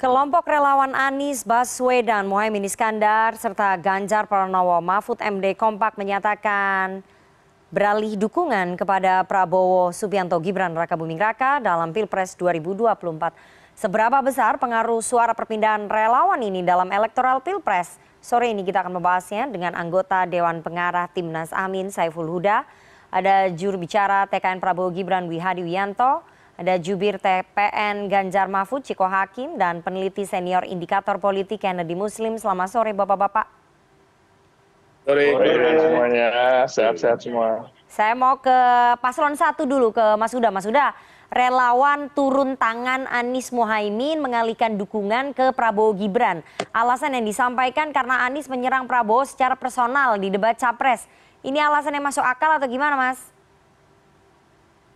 Kelompok relawan Anies Baswedan, Muhaimin Iskandar, serta Ganjar Pranowo Mahfud MD kompak menyatakan beralih dukungan kepada Prabowo Subianto Gibran Rakabuming Raka dalam Pilpres 2024. Seberapa besar pengaruh suara perpindahan relawan ini dalam elektoral Pilpres? Sore ini kita akan membahasnya dengan anggota Dewan Pengarah Timnas Amin Saiful Huda, ada juru bicara TKN Prabowo Gibran Wihadi Wiyanto, ada jubir TPN Ganjar Mahfud Ciko Hakim, dan peneliti senior indikator politik Kennedy Muslim. Selamat sore Bapak-Bapak. Sore semuanya, sehat-sehat semua. Saya mau ke paslon 1 dulu, ke Mas Huda. Mas Huda, relawan turun tangan Anies Muhaimin mengalihkan dukungan ke Prabowo Gibran. Alasan yang disampaikan karena Anies menyerang Prabowo secara personal di debat Capres. Ini alasan yang masuk akal atau gimana, Mas?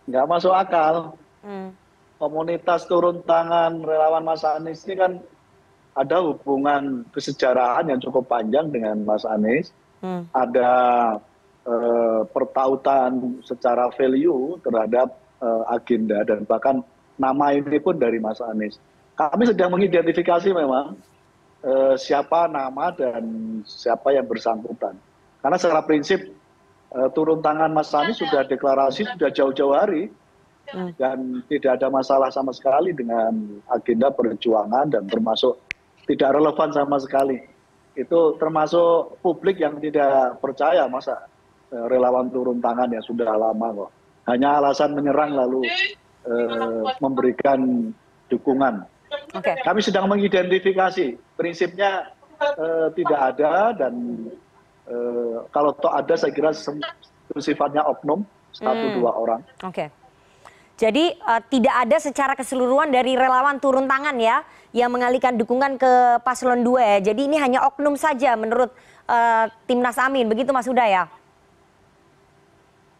Nggak masuk akal. Komunitas turun tangan relawan Mas Anies ini kan ada hubungan kesejarahan yang cukup panjang dengan Mas Anies. Ada pertautan secara value terhadap agenda dan bahkan nama ini pun dari Mas Anies. Kami sedang mengidentifikasi memang siapa nama dan siapa yang bersangkutan. Karena secara prinsip turun tangan Mas Anies sudah deklarasi sudah jauh-jauh hari. Dan tidak ada masalah sama sekali dengan agenda perjuangan dan termasuk tidak relevan sama sekali. Itu termasuk publik yang tidak percaya masa relawan turun tangan ya sudah lama kok. Hanya alasan menyerang lalu memberikan dukungan. Kami sedang mengidentifikasi, prinsipnya tidak ada dan kalau toh ada saya kira sifatnya oknum, 1-2 orang. Jadi tidak ada secara keseluruhan dari relawan turun tangan ya yang mengalihkan dukungan ke paslon 2 ya. Jadi ini hanya oknum saja menurut Timnas Amin, begitu Mas Huda ya?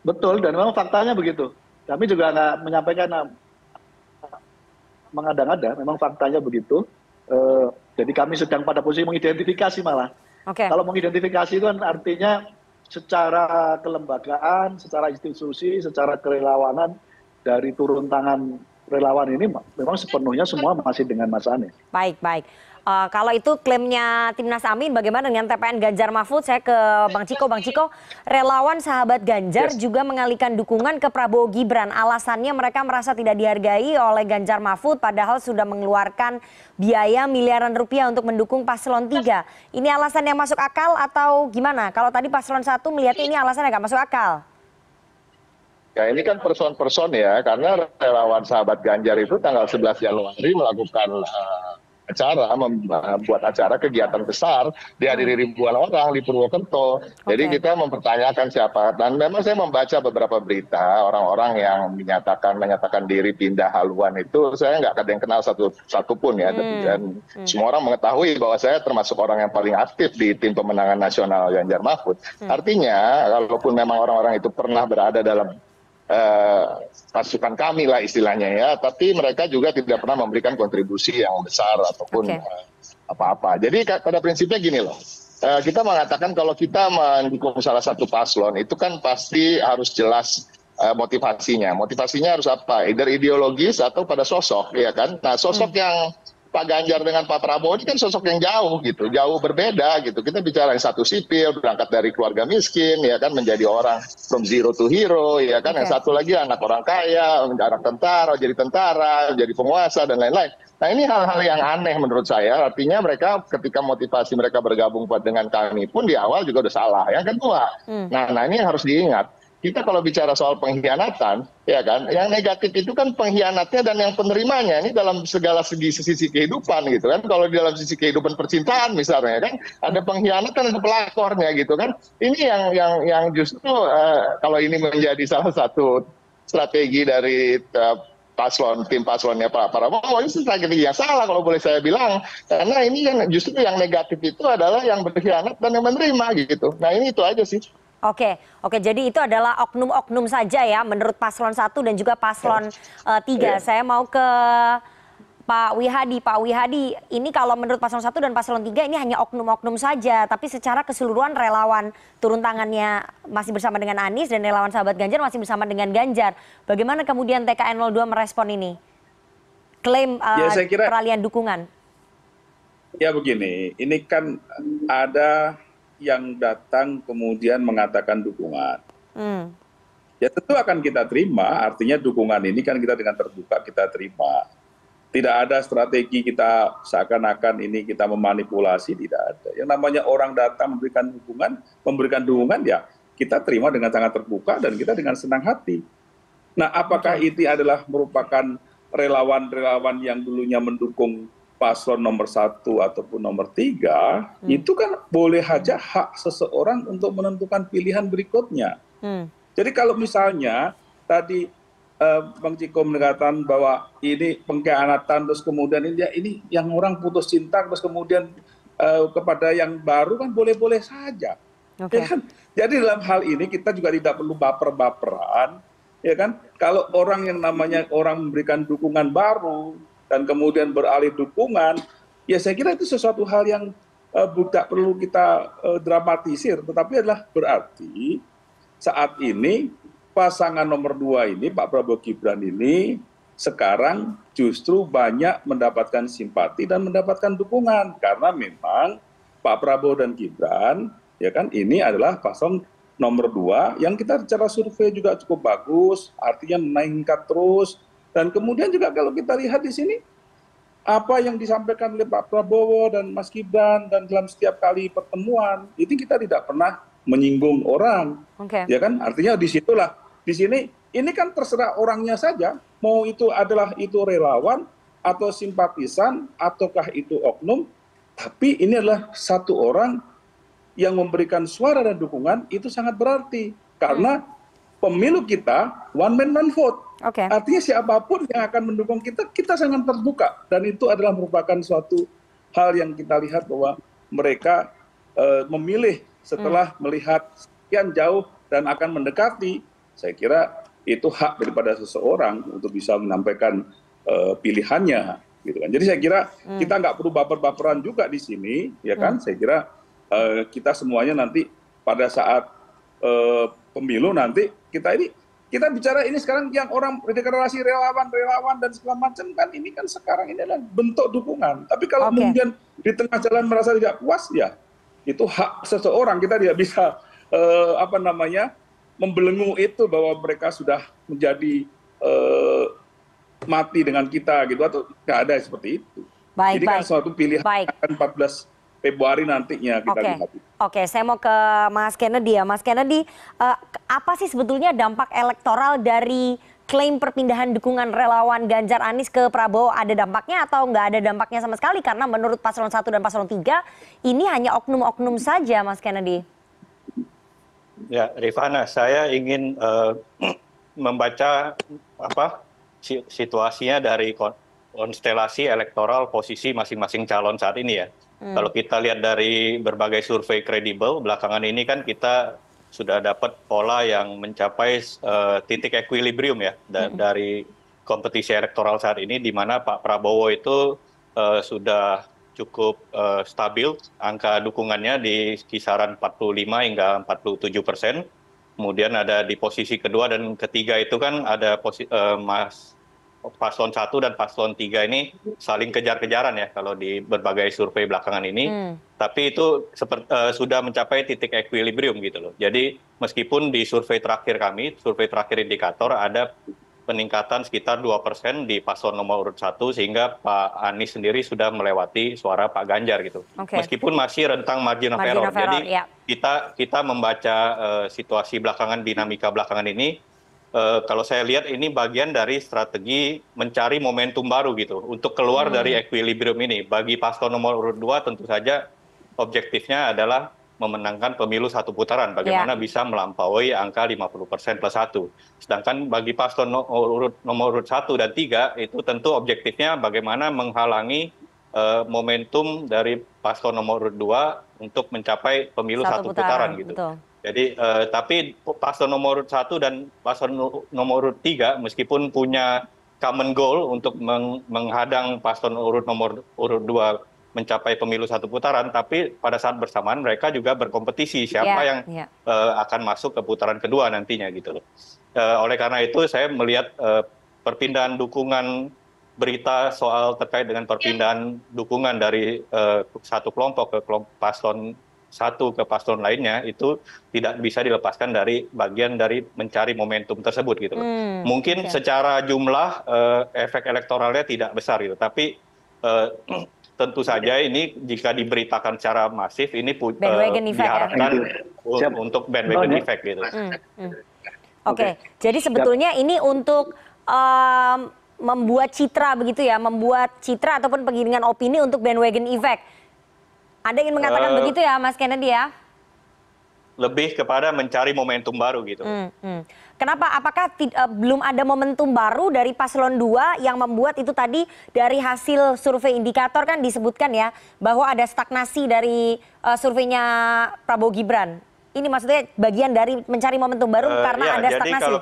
Betul, dan memang faktanya begitu. Kami juga nggak menyampaikan mengada-ngada, memang faktanya begitu. Jadi kami sedang pada posisi mengidentifikasi malah. Kalau mengidentifikasi itu kan artinya secara kelembagaan, secara institusi, secara kerelawanan, dari turun tangan relawan ini memang sepenuhnya semua masih dengan Mas Anies. Baik. Kalau itu klaimnya Timnas Amin, bagaimana dengan TPN Ganjar Mahfud? Saya ke Bang Ciko. Bang Ciko, relawan sahabat Ganjar juga mengalihkan dukungan ke Prabowo Gibran. Alasannya mereka merasa tidak dihargai oleh Ganjar Mahfud padahal sudah mengeluarkan biaya miliaran rupiah untuk mendukung paslon 3. Ini alasan yang masuk akal atau gimana? Kalau tadi paslon 1 melihat ini alasan yang nggak masuk akal. Ya ini kan person ya, karena relawan sahabat Ganjar itu tanggal 11 Januari melakukan membuat acara kegiatan besar, dihadiri ribuan orang di Purwokerto. Jadi kita mempertanyakan siapa, dan memang saya membaca beberapa berita orang-orang yang menyatakan diri pindah haluan itu, saya nggak ada yang kenal satu pun ya, dan semua orang mengetahui bahwa saya termasuk orang yang paling aktif di tim pemenangan nasional Ganjar Mahfud. Artinya, kalaupun memang orang-orang itu pernah berada dalam pasukan kami lah istilahnya ya, tapi mereka juga tidak pernah memberikan kontribusi yang besar ataupun apa-apa. Jadi pada prinsipnya gini loh, kita mengatakan kalau kita mendukung salah satu paslon itu kan pasti harus jelas motivasinya harus apa, either ideologis atau pada sosok ya kan. Nah sosok yang Pak Ganjar dengan Pak Prabowo ini kan sosok yang jauh berbeda gitu. Kita bicara yang satu sipil, berangkat dari keluarga miskin, ya kan, menjadi orang from zero to hero, ya kan. Yang satu lagi anak orang kaya, anak tentara, jadi tentara, jadi penguasa dan lain-lain. Nah ini hal-hal yang aneh menurut saya. Artinya mereka ketika motivasi mereka bergabung dengan kami pun di awal juga udah salah. Yang kedua, nah ini yang harus diingat. Kita kalau bicara soal pengkhianatan, ya kan, yang negatif itu kan pengkhianatnya dan yang penerimanya ini dalam segala sisi kehidupan gitu kan. Kalau di dalam sisi kehidupan percintaan misalnya kan, ada pengkhianatan, ada pelakornya gitu kan. Ini yang justru kalau ini menjadi salah satu strategi dari tim paslonnya Pak Prabowo, ini strategi yang salah kalau boleh saya bilang. Karena ini kan justru yang negatif itu adalah yang berkhianat dan yang menerima gitu. Nah ini itu aja sih. Oke, jadi itu adalah oknum-oknum saja ya menurut paslon 1 dan juga paslon 3. Saya mau ke Pak Wihadi. Pak Wihadi, ini kalau menurut paslon 1 dan paslon 3 ini hanya oknum-oknum saja, tapi secara keseluruhan relawan turun tangannya masih bersama dengan Anies dan relawan sahabat Ganjar masih bersama dengan Ganjar. Bagaimana kemudian TKN 02 merespon ini? Klaim peralihan dukungan. Ya begini, ini kan ada yang datang kemudian mengatakan dukungan. Hmm, Ya tentu akan kita terima, artinya dukungan ini kan kita dengan terbuka kita terima. Tidak ada strategi kita seakan-akan ini kita memanipulasi, tidak ada. Yang namanya orang datang memberikan dukungan ya kita terima dengan sangat terbuka dan kita dengan senang hati. Nah, apakah oke. itu adalah merupakan relawan-relawan yang dulunya mendukung paslon nomor 1 ataupun nomor 3, Hmm, itu kan boleh saja hak seseorang untuk menentukan pilihan berikutnya. hmm, Jadi kalau misalnya tadi Bang Ciko mengatakan bahwa ini pengkhianatan, terus kemudian ini yang orang putus cinta, terus kemudian kepada yang baru kan boleh-boleh saja. Ya oke. kan? Jadi dalam hal ini kita juga tidak perlu baper-baperan, ya kan? Kalau orang yang namanya orang memberikan dukungan baru dan kemudian beralih dukungan, ya saya kira itu sesuatu hal yang tidak perlu kita dramatisir, tetapi adalah berarti saat ini pasangan nomor 2 ini, Pak Prabowo Gibran ini, sekarang justru banyak mendapatkan simpati dan mendapatkan dukungan. Karena memang Pak Prabowo dan Gibran, ya kan, ini adalah paslon nomor 2 yang kita secara survei juga cukup bagus, artinya meningkat terus. Dan kemudian juga kalau kita lihat di sini, apa yang disampaikan oleh Pak Prabowo dan Mas Gibran dan dalam setiap kali pertemuan, itu kita tidak pernah menyinggung orang. Oke. Ya kan? Artinya disitulah, di sini, ini kan terserah orangnya saja, mau itu adalah itu relawan, atau simpatisan, ataukah itu oknum, tapi ini adalah satu orang yang memberikan suara dan dukungan, itu sangat berarti. Karena pemilu kita, one man one vote. Oke. Artinya siapapun yang akan mendukung kita, kita sangat terbuka. Dan itu adalah merupakan suatu hal yang kita lihat bahwa mereka memilih setelah melihat sekian jauh dan akan mendekati. Saya kira itu hak daripada seseorang untuk bisa menyampaikan pilihannya, gitu kan. Jadi saya kira kita nggak perlu baper-baperan juga di sini, ya kan. Saya kira kita semuanya nanti pada saat pemilu nanti kita bicara ini sekarang yang orang deklarasi relawan dan segala macam kan, ini kan sekarang ini adalah bentuk dukungan. Tapi kalau Oke. kemudian di tengah jalan merasa tidak puas, ya itu hak seseorang, kita tidak bisa membelenggu itu bahwa mereka sudah menjadi mati dengan kita gitu, atau nggak ada seperti itu. Baik, Jadi kan baik. suatu pilihan Baik. akan 14 Februari nantinya kita Oke, lihat. oke. Saya mau ke Mas Kennedy ya. Mas Kennedy, apa sih sebetulnya dampak elektoral dari klaim perpindahan dukungan relawan Ganjar Anies ke Prabowo? Ada dampaknya atau nggak ada dampaknya sama sekali? Karena menurut paslon 1 dan paslon 3, ini hanya oknum-oknum saja, Mas Kennedy. Ya, Rifana, saya ingin membaca situasinya dari konstelasi elektoral posisi masing-masing calon saat ini ya. Kalau kita lihat dari berbagai survei kredibel belakangan ini kan kita sudah dapat pola yang mencapai titik equilibrium ya dari kompetisi elektoral saat ini, di mana Pak Prabowo itu sudah cukup stabil, angka dukungannya di kisaran 45 hingga 47%. Kemudian ada di posisi kedua dan ketiga itu kan ada paslon 1 dan paslon 3 ini saling kejar-kejaran ya kalau di berbagai survei belakangan ini. Tapi itu sudah mencapai titik equilibrium gitu loh. Jadi meskipun di survei terakhir kami, survei terakhir indikator, ada peningkatan sekitar 2% di paslon nomor urut 1, sehingga Pak Anies sendiri sudah melewati suara Pak Ganjar gitu. Oke. Meskipun masih rentang margin of error. Jadi ya. kita membaca situasi belakangan, dinamika belakangan ini, kalau saya lihat ini bagian dari strategi mencari momentum baru gitu untuk keluar dari equilibrium ini. Bagi paslon nomor urut 2 tentu saja objektifnya adalah memenangkan pemilu satu putaran, bagaimana bisa melampaui angka 50% plus 1. Sedangkan bagi paslon nomor urut 1 dan 3 itu tentu objektifnya bagaimana menghalangi momentum dari paslon nomor urut 2 untuk mencapai pemilu satu putaran gitu. Betul. Jadi tapi paslon nomor urut 1 dan paslon nomor urut 3 meskipun punya common goal untuk menghadang paslon nomor urut 2 mencapai pemilu satu putaran, tapi pada saat bersamaan mereka juga berkompetisi siapa yang akan masuk ke putaran kedua nantinya gitu loh. Oleh karena itu saya melihat perpindahan dukungan berita soal terkait dengan perpindahan dukungan dari satu kelompok ke kelompok paslon satu ke paslon lainnya itu tidak bisa dilepaskan dari bagian dari mencari momentum tersebut gitu. Mungkin secara jumlah efek elektoralnya tidak besar gitu, tapi tentu saja ini jika diberitakan secara masif ini diharapkan untuk bandwagon effect gitu. Oke, jadi sebetulnya ini untuk membuat citra begitu ya, membuat citra ataupun penggiringan opini untuk bandwagon effect. Anda ingin mengatakan begitu ya, Mas Kennedy ya? Lebih kepada mencari momentum baru gitu. Kenapa? Apakah belum ada momentum baru dari paslon 2 yang membuat itu tadi dari hasil survei indikator kan disebutkan ya bahwa ada stagnasi dari surveinya Prabowo Gibran. Ini maksudnya bagian dari mencari momentum baru karena ada stagnasi. Jadi kalau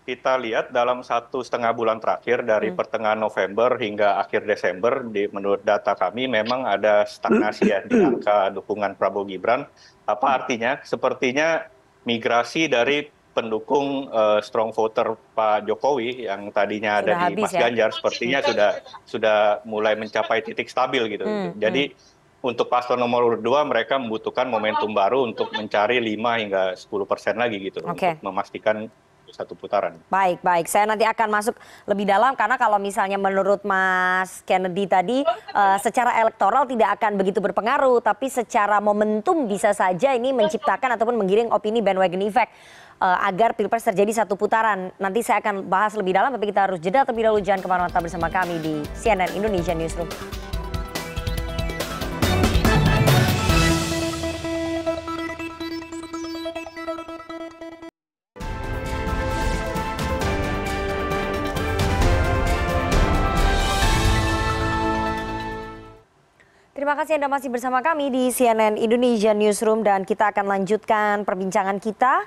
kita lihat dalam 1,5 bulan terakhir dari pertengahan November hingga akhir Desember, menurut data kami memang ada stagnasi ya di angka dukungan Prabowo Gibran. Apa artinya? Sepertinya migrasi dari pendukung strong voter Pak Jokowi yang tadinya ada di Mas Ganjar sepertinya sudah mulai mencapai titik stabil gitu. Jadi untuk paslon nomor 2 mereka membutuhkan momentum baru untuk mencari 5 hingga 10% lagi gitu untuk memastikan satu putaran. Baik. Saya nanti akan masuk lebih dalam karena kalau misalnya menurut Mas Kennedy tadi secara elektoral tidak akan begitu berpengaruh, tapi secara momentum bisa saja ini menciptakan ataupun menggiring opini bandwagon effect agar Pilpres terjadi satu putaran. Nanti saya akan bahas lebih dalam, tapi kita harus jeda terlebih dahulu. Jangan kemana-mana, bersama kami di CNN Indonesia Newsroom. Terima kasih Anda masih bersama kami di CNN Indonesia Newsroom dan kita akan lanjutkan perbincangan kita.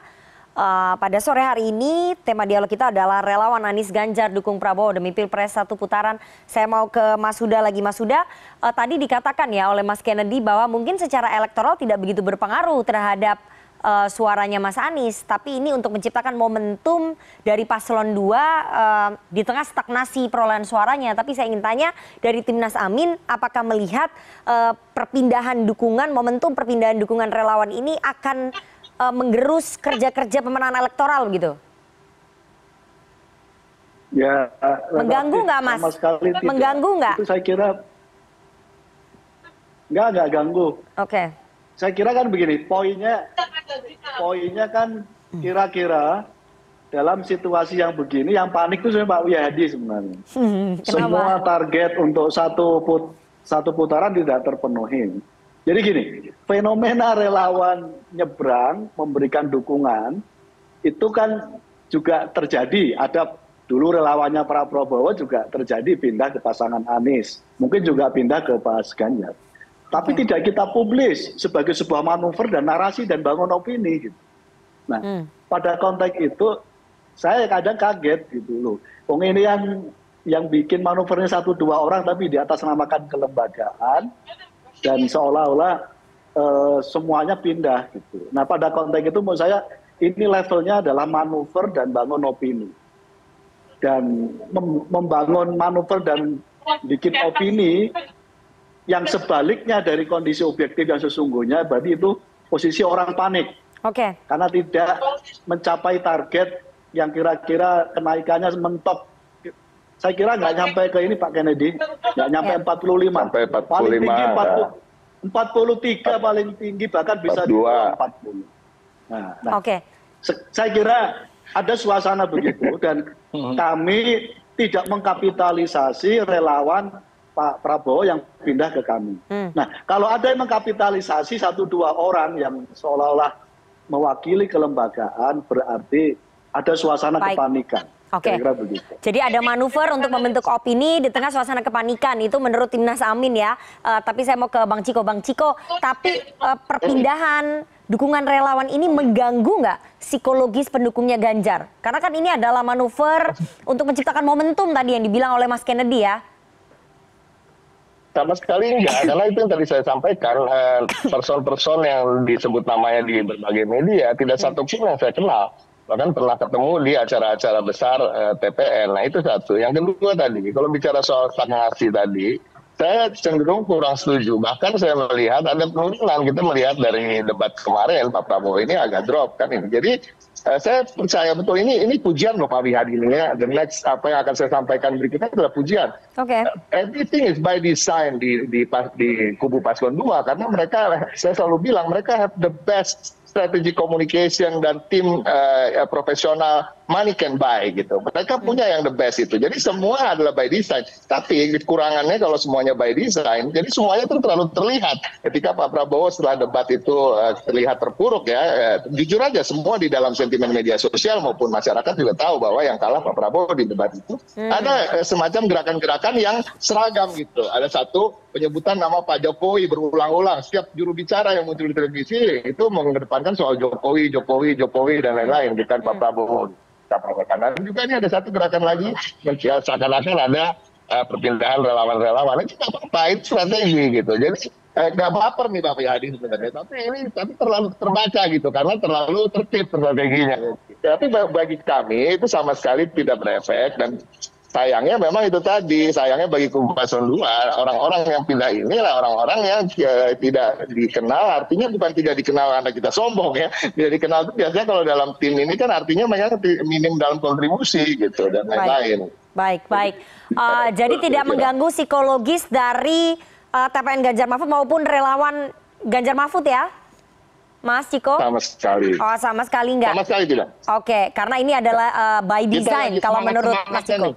Pada sore hari ini tema dialog kita adalah relawan Anies Ganjar dukung Prabowo demi Pilpres satu putaran. Saya mau ke Mas Huda lagi. Mas Huda, tadi dikatakan ya oleh Mas Kennedy bahwa mungkin secara elektoral tidak begitu berpengaruh terhadap suaranya Mas Anies, tapi ini untuk menciptakan momentum dari paslon 2 di tengah stagnasi perolehan suaranya. Tapi saya ingin tanya dari Timnas Amin, apakah melihat perpindahan dukungan, momentum perpindahan dukungan relawan ini akan menggerus kerja-kerja pemenangan elektoral gitu? Ya, mengganggu nggak Mas? Mengganggu nggak? Itu saya kira nggak ganggu. Oke. Saya kira kan begini, poinnya kan kira-kira dalam situasi yang begini yang panik itu sebenarnya Pak Wiyadi sebenarnya. Semua target untuk satu putaran tidak terpenuhi. Jadi gini, fenomena relawan nyebrang memberikan dukungan itu kan juga terjadi. Ada dulu relawannya Pak Prabowo juga terjadi pindah ke pasangan Anies, mungkin juga pindah ke Mas Ganjar. Tapi tidak kita publis sebagai sebuah manuver dan narasi dan bangun opini gitu. Nah, pada konteks itu saya kadang kaget gitu loh. Ini yang bikin manuvernya 1-2 orang tapi di atas namakan kelembagaan dan seolah-olah semuanya pindah gitu. Nah, pada konteks itu menurut saya ini levelnya adalah manuver dan bangun opini. Dan membangun manuver dan bikin opini yang sebaliknya dari kondisi objektif yang sesungguhnya, berarti itu posisi orang panik. Karena tidak mencapai target yang kira-kira kenaikannya mentok. Saya kira nggak nyampe ke ini Pak Kennedy, nggak nyampe 45. Sampai 45. Paling tinggi 43 paling tinggi, bahkan bisa di 40. Nah, saya kira ada suasana begitu dan kami tidak mengkapitalisasi relawan Pak Prabowo yang pindah ke kami. Nah, kalau ada yang mengkapitalisasi 1-2 orang yang seolah-olah mewakili kelembagaan, berarti ada suasana kepanikan. Kira-kira begitu. Jadi ada manuver untuk membentuk opini di tengah suasana kepanikan, itu menurut Timnas Amin ya. Tapi saya mau ke Bang Ciko. Tapi perpindahan dukungan relawan ini mengganggu nggak psikologis pendukungnya Ganjar? Karena kan ini adalah manuver untuk menciptakan momentum tadi yang dibilang oleh Mas Kennedy ya. Sama sekali enggak, karena itu yang tadi saya sampaikan, person-person yang disebut namanya di berbagai media, tidak satu pun yang saya kenal. bahkan pernah ketemu di acara-acara besar TPN. Nah itu satu. Yang kedua tadi, kalau bicara soal stagnasi tadi, saya cenderung kurang setuju. Bahkan saya melihat ada penurunan. Kita melihat dari debat kemarin Pak Prabowo ini agak drop kan ini. Jadi saya percaya betul ini pujian loh Pak Wihadi ini ya. The next apa yang akan saya sampaikan berikutnya adalah pujian. Oke. Everything is by design di kubu paslon 2 karena mereka, saya selalu bilang mereka have the best strategi communication dan tim profesional money can buy gitu. Mereka punya yang the best itu. Jadi semua adalah by design. Tapi kekurangannya kalau semuanya by design, jadi semuanya itu terlalu terlihat. Ketika Pak Prabowo setelah debat itu terlihat terpuruk ya, jujur aja semua di dalam sentimen media sosial maupun masyarakat juga tahu bahwa yang kalah Pak Prabowo di debat itu ada semacam gerakan-gerakan yang seragam gitu. Ada satu penyebutan nama Pak Jokowi berulang-ulang. Setiap juru bicara yang muncul di televisi itu mengedepankan soal Jokowi dan lain-lain, bukan Pak Prabowo. Dan juga ini ada satu gerakan lagi yang seakan-akan ada perpindahan relawan-relawan. Itu nggak apa-apa, itu strategi gitu. Jadi nggak baper nih Pak Wihadi sebenarnya. Tapi terlalu terbaca gitu karena terlalu tertib strateginya. Tapi bagi kami itu sama sekali tidak berefek dan sayangnya memang itu tadi, sayangnya bagi kubu paslon 2, orang-orang yang pindah inilah orang-orang yang tidak dikenal, artinya bukan tidak dikenal karena kita sombong ya, tidak dikenal itu biasanya kalau dalam tim ini kan artinya mereka minim dalam kontribusi gitu dan lain-lain. Baik. Jadi tidak mengganggu psikologis dari TPN Ganjar Mahfud maupun relawan Ganjar Mahfud ya, Mas Ciko? Sama sekali. Oh, sama sekali enggak? Sama sekali tidak. Oke, karena ini adalah by design kalau menurut Mas Ciko.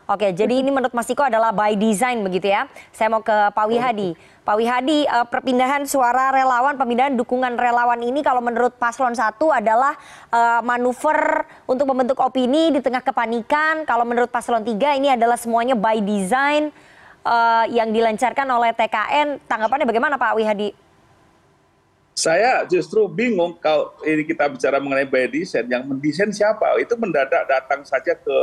Oke, jadi ini menurut Mas Ciko adalah by design begitu ya. Saya mau ke Pak Wihadi. Pak Wihadi, perpindahan suara relawan, pemindahan dukungan relawan ini kalau menurut Paslon 1 adalah manuver untuk membentuk opini di tengah kepanikan. Kalau menurut Paslon 3 ini adalah semuanya by design yang dilancarkan oleh TKN. Tanggapannya bagaimana Pak Wihadi? Saya justru bingung kalau ini kita bicara mengenai by design, yang mendesain siapa? Itu mendadak datang saja ke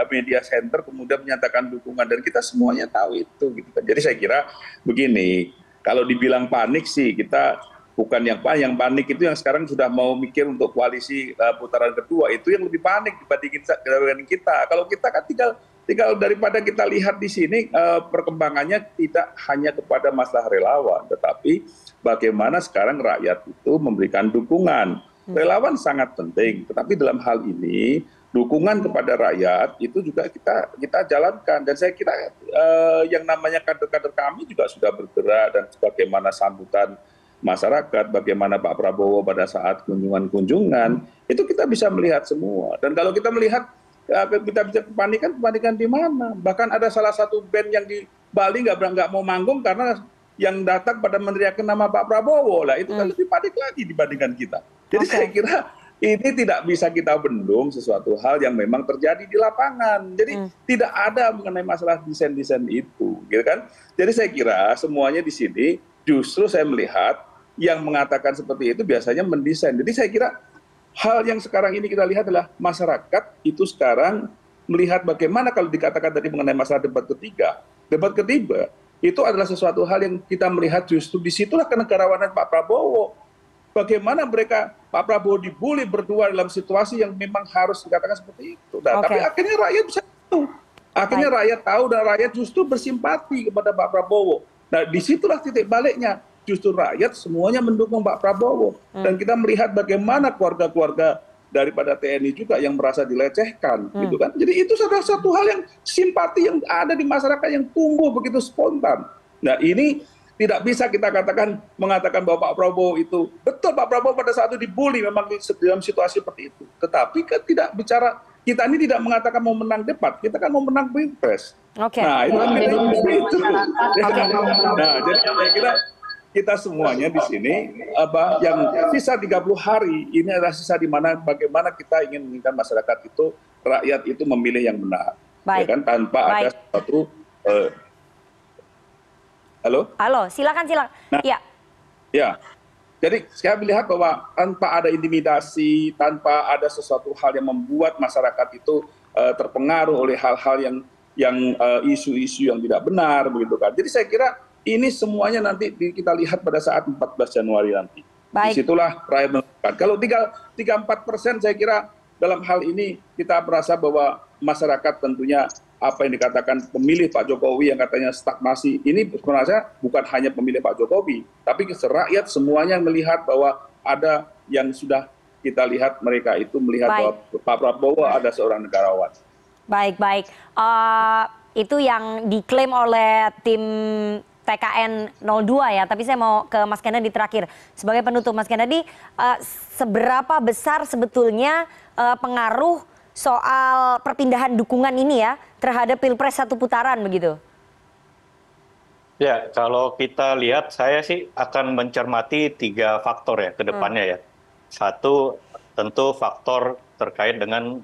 media center kemudian menyatakan dukungan dan kita semuanya tahu itu gitu kan. Jadi saya kira begini, kalau dibilang panik sih kita bukan yang panik itu yang sekarang sudah mau mikir untuk koalisi putaran kedua, itu yang lebih panik dibandingin kita. Kalau kita kan tinggal daripada kita lihat di sini perkembangannya tidak hanya kepada masalah relawan, tetapi bagaimana sekarang rakyat itu memberikan dukungan. Relawan sangat penting, tetapi dalam hal ini dukungan kepada rakyat itu juga kita jalankan. Dan saya kira yang namanya kader-kader kami juga sudah bergerak dan bagaimana sambutan masyarakat, bagaimana Pak Prabowo pada saat kunjungan-kunjungan, itu kita bisa melihat semua. Dan kalau kita melihat kita bisa kepanikan di mana? Bahkan ada salah satu band yang di Bali nggak mau manggung karena yang datang pada meneriakan nama Pak Prabowo lah, itu kan lebih panik lagi dibandingkan kita. Jadi saya kira ini tidak bisa kita bendung sesuatu hal yang memang terjadi di lapangan. Jadi tidak ada mengenai masalah desain-desain itu, gitu kan? Jadi saya kira semuanya di sini justru saya melihat yang mengatakan seperti itu biasanya mendesain. Jadi saya kira hal yang sekarang ini kita lihat adalah masyarakat itu sekarang melihat bagaimana kalau dikatakan tadi mengenai masalah debat ketiga. Debat ketiga itu adalah sesuatu hal yang kita melihat justru disitulah kenegarawanan Pak Prabowo. Bagaimana Pak Prabowo dibully berdua dalam situasi yang memang harus dikatakan seperti itu. Nah, tapi akhirnya rakyat bisa tahu. Akhirnya rakyat tahu dan rakyat justru bersimpati kepada Pak Prabowo. Nah, disitulah titik baliknya. Justru rakyat semuanya mendukung Pak Prabowo. Dan kita melihat bagaimana keluarga-keluarga daripada TNI juga yang merasa dilecehkan, gitu kan. Jadi itu salah satu hal yang simpati yang ada di masyarakat yang tumbuh begitu spontan. Nah ini tidak bisa kita mengatakan bahwa Pak Prabowo itu, betul Pak Prabowo pada saat itu dibully memang dalam situasi seperti itu. Tetapi kan tidak bicara, kita ini tidak mengatakan mau menang debat, kita kan mau menang pilpres. Nah itu kan itu. Nah jadi saya kira kita semuanya di sini yang sisa 30 hari ini adalah sisa di mana bagaimana kita ingin menginginkan masyarakat itu, rakyat itu memilih yang benar. Ya kan, tanpa ada suatu Halo, silakan. Nah, ya. Jadi saya melihat bahwa tanpa ada intimidasi, tanpa ada sesuatu hal yang membuat masyarakat itu terpengaruh oleh hal-hal yang isu-isu yang tidak benar begitu kan. Jadi saya kira ini semuanya nanti kita lihat pada saat 14 Januari nanti. Disitulah rakyat menentukan. Kalau 3-4% saya kira dalam hal ini kita merasa bahwa masyarakat tentunya apa yang dikatakan pemilih Pak Jokowi yang katanya stagnasi, ini sebenarnya bukan hanya pemilih Pak Jokowi, tapi rakyat semuanya melihat bahwa ada yang sudah kita lihat mereka itu melihat bahwa Pak Prabowo ada seorang negarawan. Baik. Itu yang diklaim oleh tim TKN 02 ya, tapi saya mau ke Mas Kennedy terakhir. Sebagai penutup, Mas Kennedy, seberapa besar sebetulnya pengaruh soal perpindahan dukungan ini ya terhadap Pilpres satu putaran begitu? Ya, kalau kita lihat, saya sih akan mencermati 3 faktor ya ke depannya ya. Satu, tentu faktor terkait dengan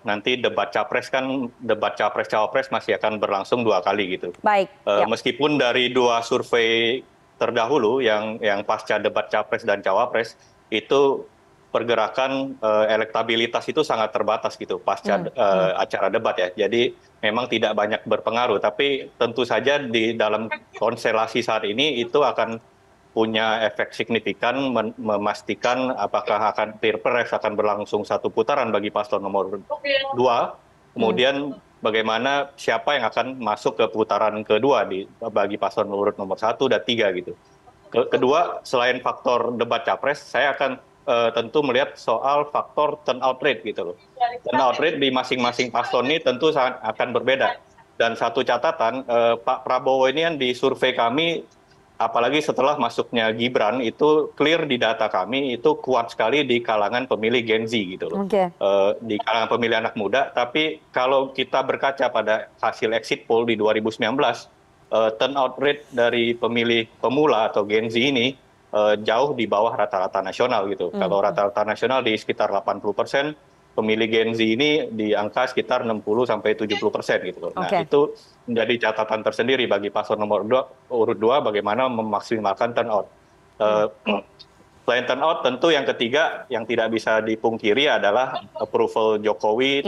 nanti debat capres kan, debat capres-cawapres masih akan berlangsung 2 kali gitu. Baik. Meskipun dari 2 survei terdahulu yang pasca debat capres dan cawapres itu pergerakan elektabilitas itu sangat terbatas gitu pasca acara debat ya. Jadi memang tidak banyak berpengaruh, tapi tentu saja di dalam konstelasi saat ini itu akan punya efek signifikan memastikan apakah Pilpres akan berlangsung 1 putaran bagi paslon nomor 2, kemudian bagaimana siapa yang akan masuk ke putaran kedua bagi paslon nomor 1 dan 3 gitu. Kedua, selain faktor debat capres, saya akan tentu melihat soal faktor turnout rate gitu loh. Turnout rate di masing-masing paslon ini tentu akan berbeda. Dan satu catatan, Pak Prabowo ini kan di survei kami, apalagi setelah masuknya Gibran, itu clear di data kami, itu kuat sekali di kalangan pemilih Gen Z gitu loh. Di kalangan pemilih anak muda, tapi kalau kita berkaca pada hasil exit poll di 2019, turnout rate dari pemilih pemula atau Gen Z ini jauh di bawah rata-rata nasional gitu. Kalau rata-rata nasional di sekitar 80%, pemilih Gen Z ini di angka sekitar 60-70% gitu. Nah, itu menjadi catatan tersendiri bagi paslon nomor urut 2 bagaimana memaksimalkan turnout. Selain turnout, tentu yang ketiga yang tidak bisa dipungkiri adalah approval Jokowi,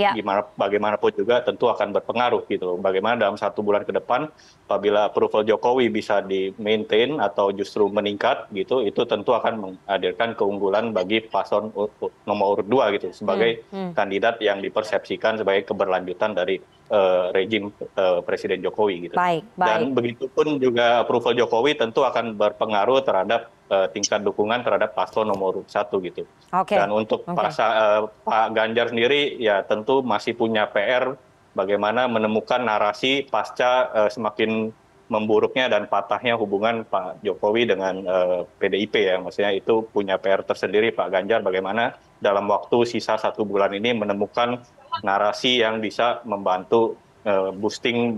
bagaimanapun juga tentu akan berpengaruh gitu. Bagaimana dalam 1 bulan ke depan, apabila approval Jokowi bisa di-maintain atau justru meningkat gitu, itu tentu akan menghadirkan keunggulan bagi paslon nomor urut 2 gitu, sebagai kandidat yang dipersepsikan sebagai keberlanjutan dari rejim Presiden Jokowi gitu. Dan begitupun juga approval Jokowi tentu akan berpengaruh terhadap tingkat dukungan terhadap paslon nomor 1 gitu. Dan untuk Pak Ganjar sendiri ya tentu masih punya PR bagaimana menemukan narasi pasca semakin memburuknya dan patahnya hubungan Pak Jokowi dengan PDIP ya. Maksudnya itu punya PR tersendiri Pak Ganjar bagaimana dalam waktu sisa 1 bulan ini menemukan narasi yang bisa membantu boosting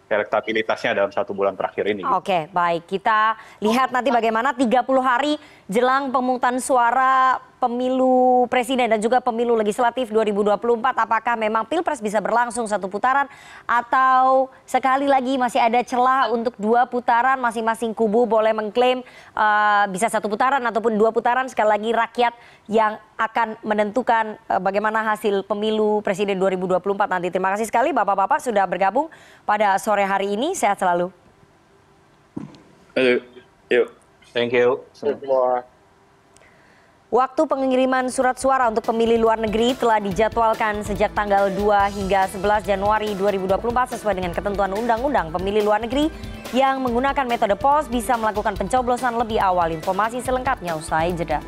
elektabilitasnya dalam 1 bulan terakhir ini. Oke, baik. Kita lihat nanti bagaimana 30 hari jelang pemungutan suara pemilu presiden dan juga pemilu legislatif 2024. Apakah memang Pilpres bisa berlangsung 1 putaran atau sekali lagi masih ada celah untuk 2 putaran, masing-masing kubu boleh mengklaim bisa 1 putaran ataupun 2 putaran. Sekali lagi rakyat yang akan menentukan bagaimana hasil pemilu presiden 2024 nanti. Terima kasih sekali Bapak-bapak sudah bergabung pada sore hari ini. Sehat selalu. Thank you. Waktu pengiriman surat suara untuk pemilih luar negeri telah dijadwalkan sejak tanggal 2 hingga 11 Januari 2024 sesuai dengan ketentuan Undang-Undang Pemilih Luar Negeri yang menggunakan metode pos bisa melakukan pencoblosan lebih awal. Informasi selengkapnya usai jeda.